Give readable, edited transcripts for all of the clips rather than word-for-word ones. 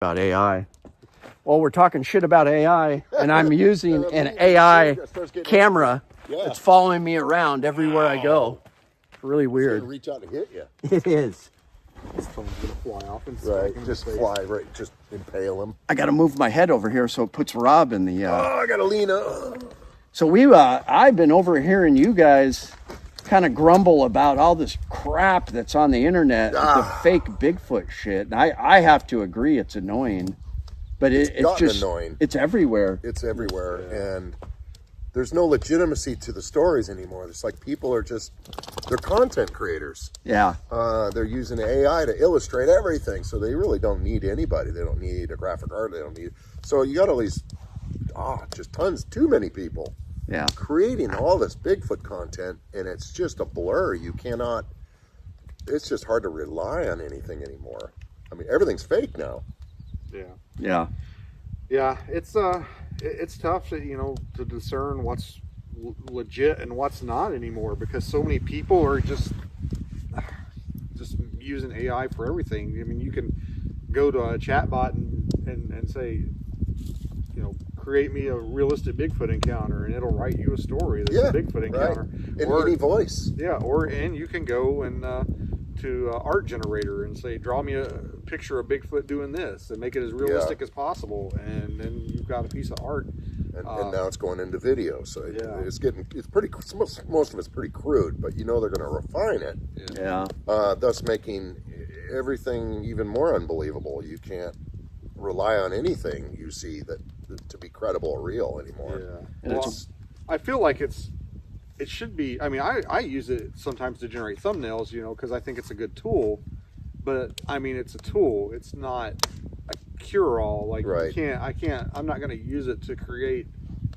about AI. Well, we're talking shit about AI, and I'm using an AI camera that's following me around everywhere I go. It's really weird. It's gonna reach out and hit you. It is. This phone's gonna fly off and Just fly right, just impale him. I got to move my head over here so it puts Rob in the. I gotta lean up. So I've been overhearing you guys kind of grumble about all this crap that's on the internet, the fake Bigfoot shit. And I have to agree, it's annoying. But it's just annoying. It's everywhere. It's everywhere, and there's no legitimacy to the stories anymore. It's like people are they're content creators. Yeah. They're using AI to illustrate everything, so they really don't need anybody. They don't need a graphic art. They don't need. So you got all these, just too many people. Yeah. Creating all this Bigfoot content, and it's just a blur. You cannot. It's just hard to rely on anything anymore. I mean, everything's fake now. Yeah. It's tough to to discern what's legit and what's not anymore, because so many people are just using AI for everything. I mean, you can go to a chatbot and say, create me a realistic Bigfoot encounter, and it'll write you a story that's a Bigfoot encounter in any voice. And you can go and to art generator and say, draw me a picture of Bigfoot doing this, and make it as realistic as possible, and then you've got a piece of art. And now it's going into video, so it's pretty. Most of it's pretty crude, but they're going to refine it. Yeah. Thus making everything even more unbelievable. You can't rely on anything you see to be credible or real anymore. Yeah. Well, I feel like it should be. I mean, I use it sometimes to generate thumbnails, because I think it's a good tool. But I mean, it's a tool. It's not a cure-all. Like, I'm not going to use it to create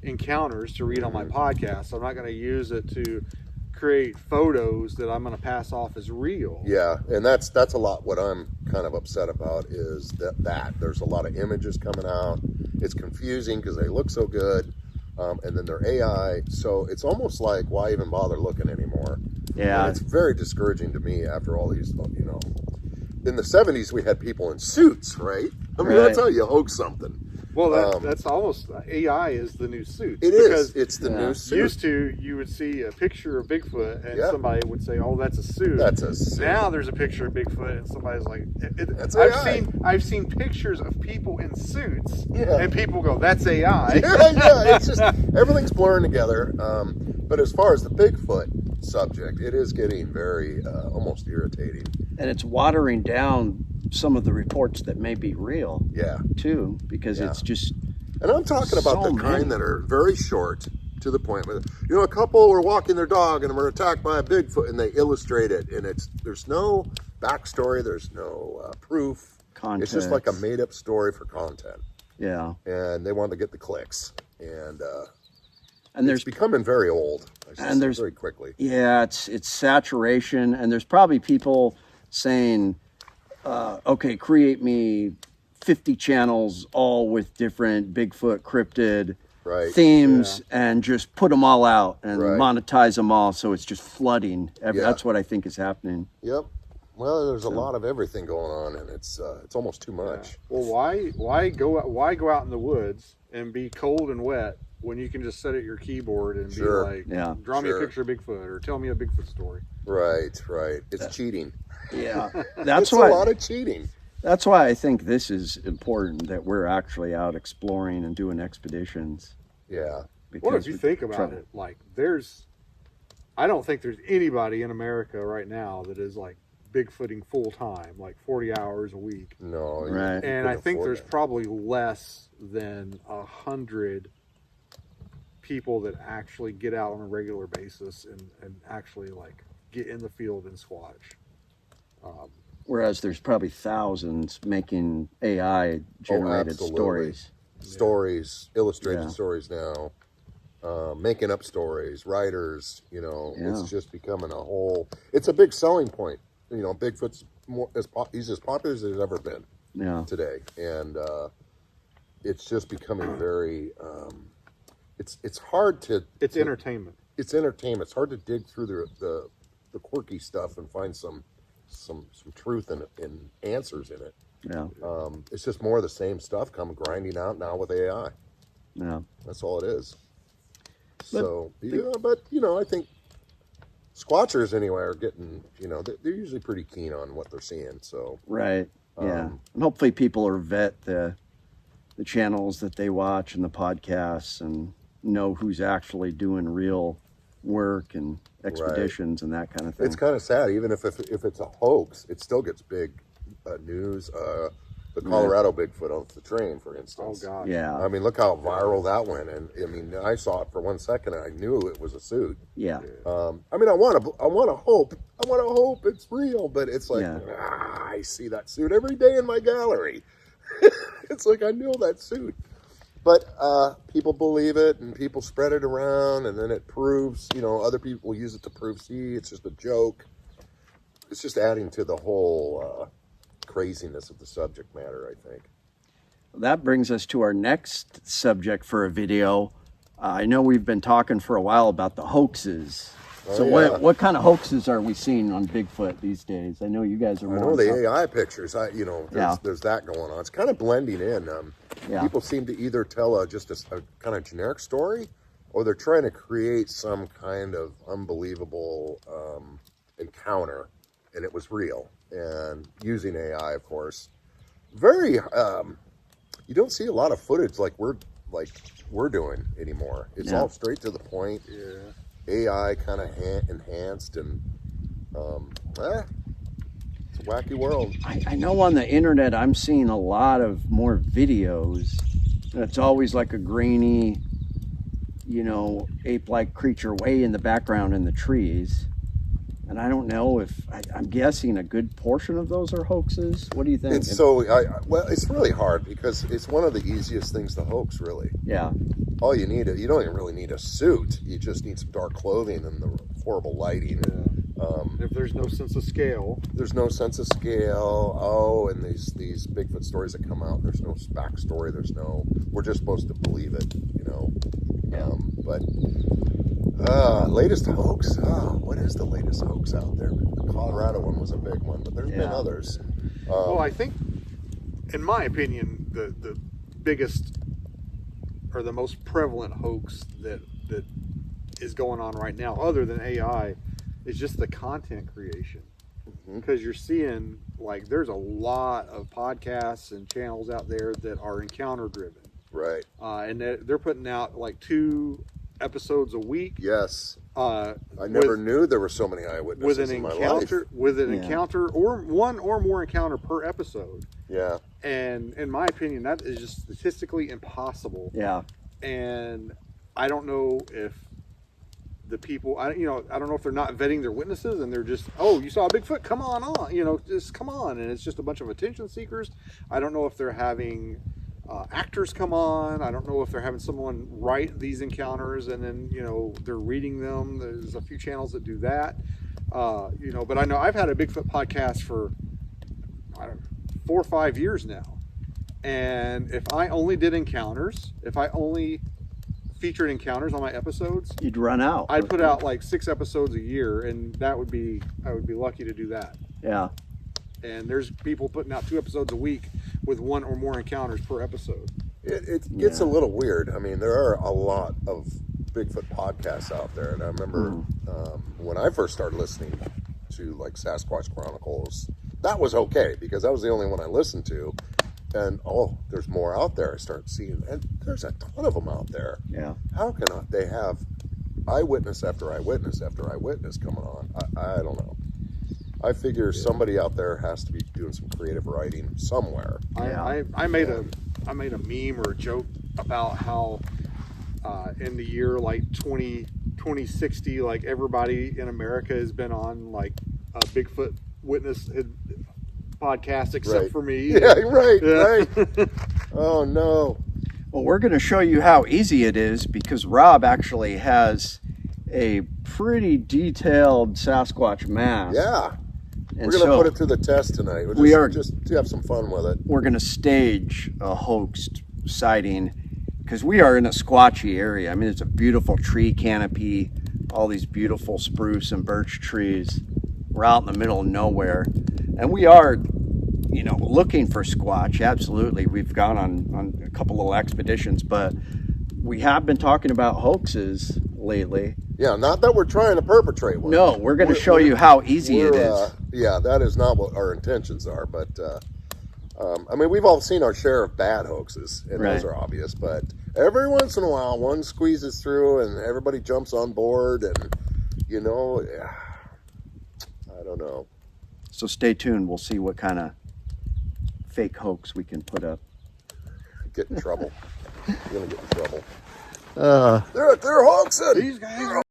encounters to read on my podcast. I'm not going to use it to create photos that I'm going to pass off as real. Yeah, and that's a lot what I'm kind of upset about is that there's a lot of images coming out. It's confusing because they look so good, and then they're AI, so it's almost like, why even bother looking anymore? Yeah. And it's very discouraging to me after all these, in the 70s we had people in suits, right? I mean, that's how you hoax something. Well, that's almost, AI is the new suit. It is. It's the new suit. Used to, you would see a picture of Bigfoot, and somebody would say, "Oh, that's a suit." That's a suit. Now there's a picture of Bigfoot, and somebody's like, "That's AI." I've seen pictures of people in suits, and people go, "That's AI." It's just everything's blurring together. But as far as the Bigfoot subject, it is getting very almost irritating, and it's watering down some of the reports that may be real. Yeah. Too, because it's just. And I'm talking about the kind that are very short to the point where, a couple were walking their dog and were attacked by a Bigfoot, and they illustrate it, and there's no backstory, there's no proof. Context. It's just like a made up story for content. Yeah. And they want to get the clicks, and it's becoming very old. Very quickly. Yeah, it's saturation, and there's probably people saying, okay, create me 50 channels, all with different Bigfoot cryptid themes, and just put them all out and monetize them all, so it's just flooding. That's what I think is happening. Yep. Well, there's a lot of everything going on, and it's almost too much. Yeah. Well, why go out in the woods and be cold and wet when you can just sit at your keyboard and be like, draw me a picture of Bigfoot, or tell me a Bigfoot story? Right. It's cheating. Yeah, it's a lot of cheating. That's why I think this is important, that we're actually out exploring and doing expeditions. Yeah. What if you think about it? Like, I don't think there's anybody in America right now that is like Bigfooting full time, like 40 hours a week. No. Right. And I think there's probably less than 100 people that actually get out on a regular basis and actually like get in the field and squatch. Whereas there's probably thousands making AI generated stories. Stories, illustrated stories now, making up stories, writers, it's just becoming it's a big selling point. Bigfoot's he's as popular as he's ever been today. And it's just becoming very, it's hard to. It's entertainment. It's entertainment. It's hard to dig through the quirky stuff and find some truth and answers in it. Yeah. It's just more of the same stuff come grinding out now with AI. Yeah. That's all it is. So, but I think Squatchers anyway are getting, they're usually pretty keen on what they're seeing. So Right. Yeah. And hopefully people are vet the channels that they watch and the podcasts and know who's actually doing real work and expeditions and that kind of thing. It's kind of sad. Even if it's a hoax, it still gets big news. The Colorado Bigfoot off the train, for instance. Oh God. Yeah. I mean, look how viral that went. And I mean, I saw it for 1 second and I knew it was a suit. Yeah. I mean, I want to hope it's real, but it's like, I see that suit every day in my gallery. It's like, I know that suit. But people believe it and people spread it around, and then it proves, other people use it to prove, see, it's just a joke. It's just adding to the whole craziness of the subject matter, I think. That brings us to our next subject for a video. I know we've been talking for a while about the hoaxes. So what kind of hoaxes are we seeing on Bigfoot these days? I know you guys are more. I know the AI pictures. There's that going on. It's kind of blending in. People seem to either tell just a kind of generic story, or they're trying to create some kind of unbelievable encounter, and it was real. And using AI, of course, very. You don't see a lot of footage like we're doing anymore. It's all straight to the point. Yeah. AI kind of enhanced, and it's a wacky world. I know on the internet I'm seeing a lot of more videos, and it's always like a grainy, ape-like creature way in the background in the trees. And I don't know if I'm guessing a good portion of those are hoaxes. What do you think? It's it's really hard because it's one of the easiest things to hoax, really. Yeah. All you need, you don't even really need a suit. You just need some dark clothing and the horrible lighting. If there's no sense of scale. There's no sense of scale. Oh, and these Bigfoot stories that come out, there's no backstory. We're just supposed to believe it, latest hoax. What is the latest hoax out there? The Colorado one was a big one, but there's been others. Well, I think, in my opinion, the biggest or the most prevalent hoax that is going on right now, other than AI, is just the content creation. Because you're seeing, there's a lot of podcasts and channels out there that are encounter driven. Right. And they're putting out 2 episodes a week. Yes. I never knew there were so many eyewitnesses in my life. With an encounter, or one or more encounter per episode. Yeah. And in my opinion, that is just statistically impossible. Yeah. And I don't know if the people, I don't know if they're not vetting their witnesses and they're just, oh, you saw a Bigfoot, come on, just come on. And it's just a bunch of attention seekers. I don't know if they're having actors come on. I don't know if they're having someone write these encounters and then, they're reading them. There's a few channels that do that. But I know I've had a Bigfoot podcast for 4 or 5 years now. And if I only did encounters, if I only featured encounters on my episodes, you'd run out. I'd put out 6 episodes a year, and I would be lucky to do that. Yeah. And there's people putting out 2 episodes a week with 1 or more encounters per episode. It gets a little weird. I mean, there are a lot of Bigfoot podcasts out there, and I remember when I first started listening to Sasquatch Chronicles, that was okay because that was the only one I listened to. And there's more out there. I start seeing, and there's a ton of them out there. Yeah. How can they have eyewitness after eyewitness after eyewitness coming on? I don't know. I figure somebody out there has to be doing some creative writing somewhere. I made a meme or a joke about how in the year 2060, everybody in America has been on a Bigfoot witness podcast except for me. Yeah, right. Oh no. Well, we're going to show you how easy it is because Rob actually has a pretty detailed Sasquatch mask. Yeah. And we're going to put it to the test tonight. We are just to have some fun with it. We're going to stage a hoaxed sighting because we are in a squatchy area. I mean, it's a beautiful tree canopy, all these beautiful spruce and birch trees. We're out in the middle of nowhere. And we are you know, looking for Squatch. Absolutely. We've gone on a couple little expeditions, but we have been talking about hoaxes lately. Yeah, not that we're trying to perpetrate one. No, we're going to show you how easy it is. Yeah, that is not what our intentions are. But, I mean, we've all seen our share of bad hoaxes, and those are obvious. But every once in a while, one squeezes through, and everybody jumps on board. And, you know, I don't know. So stay tuned. We'll see what kind of fake hoax we can put up. Get in trouble. You're going to get in trouble. They're hoaxing. These guys are